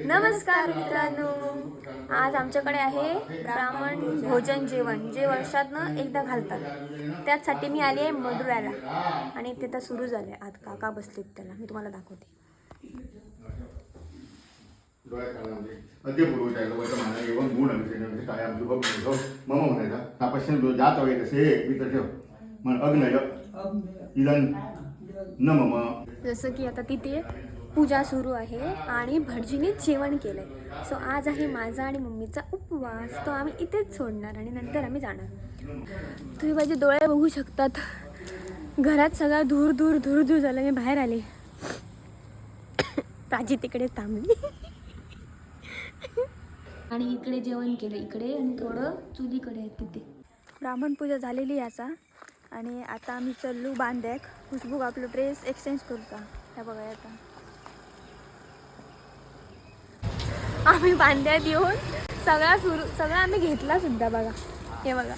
नमस्कार मित्रांनो, आज आमच्याकडे आहे ब्राह्मण भोजन जेवण जे वर्षातनं एकदा घालतात. त्यासाठी मी आली आहे मडुराला आणि ते तर सुरू झाले. आज काका बसलेत, त्याला मी तुम्हाला दाखवते. जसं की आता तिथे पूजा सुरू आहे आणि भटजीने जेवण केलंय. सो आज आहे माझा आणि मम्मीचा उपवास. तो आम्ही इथेच सोडणार आणि नंतर आम्ही जाणार. तुम्ही माझे डोळे बघू शकतात. घरात सगळा धूर धूर धूर धूर झाला. मी बाहेर आले, प्राची तिकडे थांबली आणि इकडे जेवण केलं इकडे आणि थोडं चुलीकडे आहे तिथे. ब्राह्मण पूजा झालेली याचा आणि आता आम्ही चल्लू बांध्याक. खुशबूक आपलं ड्रेस एक्सचेंज करूचा. ह्या बघा आता आम्ही बांध्यात येऊन सगळं आम्ही घेतला सुद्धा. बघा हे बघा.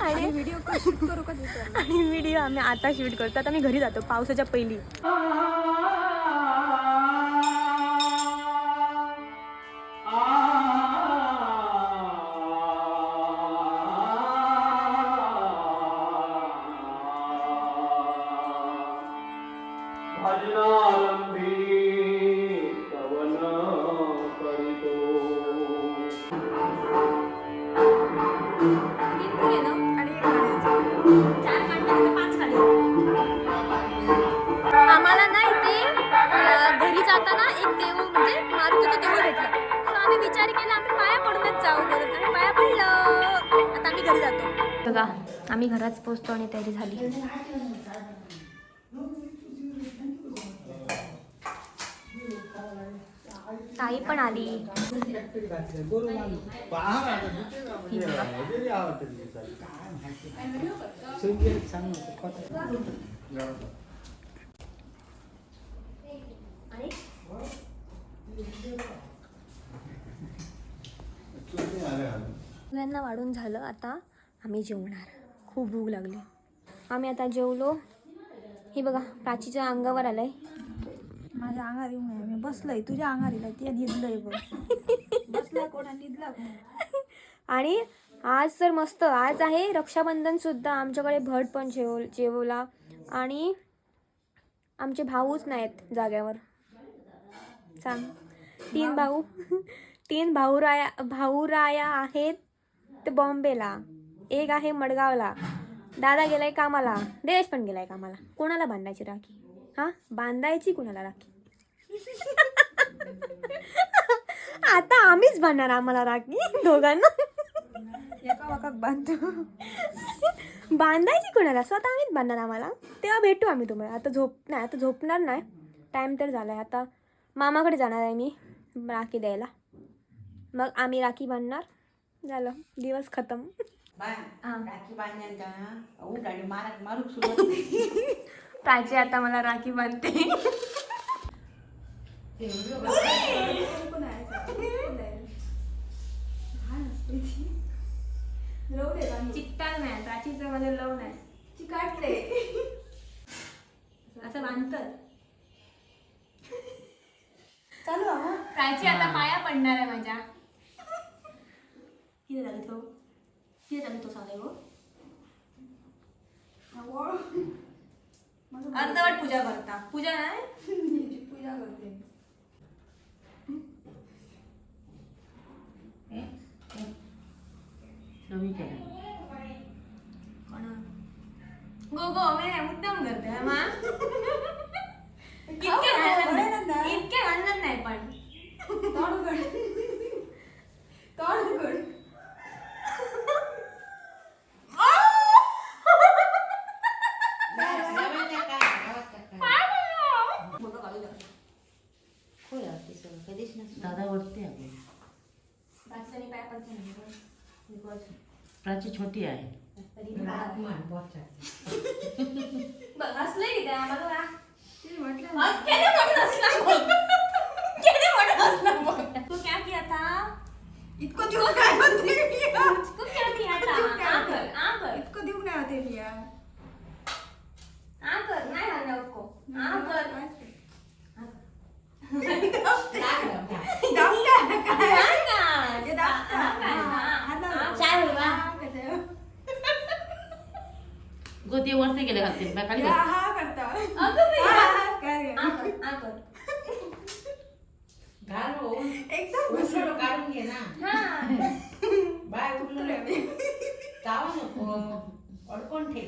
आणि व्हिडिओ शूट करू का? आणि व्हिडिओ आम्ही आता शूट करतो. आता आम्ही घरी जातो पावसाच्या पहिली. आम्हाला ना इथे घरी जाताना एक देव म्हणजे मारुतीचं देऊळ भेटलं. सो आम्ही विचार केला आम्ही पाया पडूनच जाऊ म्हणून. आम्ही पाया पडलं. आता आम्ही घरी जातो. बघा आम्ही घरात पोहोचतो आणि तयारी झाली. ताई पण आली. मुलांना वाढून झालं. आता आम्ही जेवणार. खूप भूक लागली. आम्ही आता जेवलो. हे बघा प्राचीच्या अंगावर आलंय. माझ्या अंगार येऊन आहे. मी बसलंय तुझ्या अंगारीला. ते निधलंय बघ. बसला कोणा निधला. आणि आज तर मस्त. आज आहे रक्षाबंधन सुद्धा. आमच्याकडे भट पण जेवला आणि आमचे भाऊच नाहीत जाग्यावर. सांग. तीन भाऊराया आहेत ते बॉम्बेला. एक आहे मडगावला. दादा गेलाय कामाला. देश पण गेलाय कामाला. कोणाला बांधायची राखी? हा बांधायची कुणाला राखी? आता आम्हीच बांधणार आम्हाला राखी दोघांना. एका वाकाक बांधतो. बांधायची कोणाला? स्वतः आम्हीच बांधणार आम्हाला. तेव्हा भेटू आम्ही तुम्हाला. आता झोपणार नाही. टाइम तर झालाय. आता मामाकडे जाणार आहे मी राखी द्यायला. मग आम्ही राखी बांधणार. झालं दिवस खतम. प्राची आता मला राखी बांधते. चिकटाल नाही. प्राचीचं मध्ये लव नाही. चिकाटले असं बांधतात. चालू प्राची आता पाया पडणार आहे माझ्या. किती झालं तो सांगाय गो. अर्धवट पूजा करता. पूजा नाही पूजा करते. गो मी मुद्दाम करते मा. इतके घालत नाही पण प्राची छोटी आहे. हसले की त्या आम्हाला तू क्या किया था? इतकं देऊ काय म्हणते तू क्या किया था? आकर इतकं देऊ नाही होते मी आकर नाही हरना उसको आकर वरती गेले घालते बाय खाली हा, बघ. हा करता. अगं बाई. हा, हा, कर. आ कर, आ कर. घाल हो. एकदम उसळ काढून घे ना. हा. बाय उठलं. चावा नको. अडकून ठेव.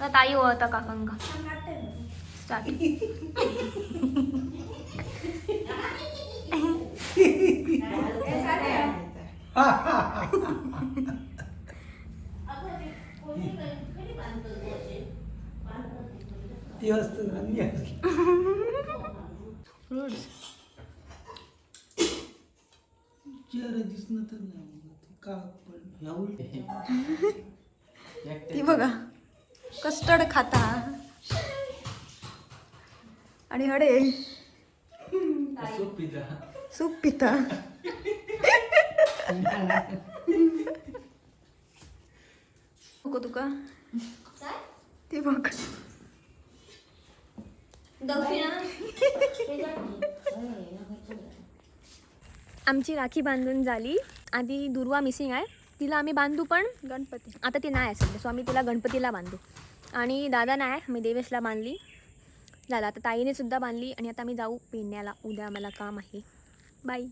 तर ताई ओळखता काकांका स्टार्ट. ती वस्तू आणली चेहरा दिसणं तर नाही मग ते का पण ह्या उलट ती बघा कस्टर्ड खाता आणि हडे सूप पिता. नको तुका ती बघ आमची राखी बांधून झाली. आधी दुर्वा मिसिंग आहे, तिला आम्ही बांधू पण गणपती. आता ती नाही असेल सो आम्ही तिला गणपतीला बांधू. आणि दादा नाही, मी देवेशला बांधली. झालं आता ताईने सुद्धा बांधली आणि आता आम्ही जाऊ पेण्याला. उद्या मला काम आहे. बाय.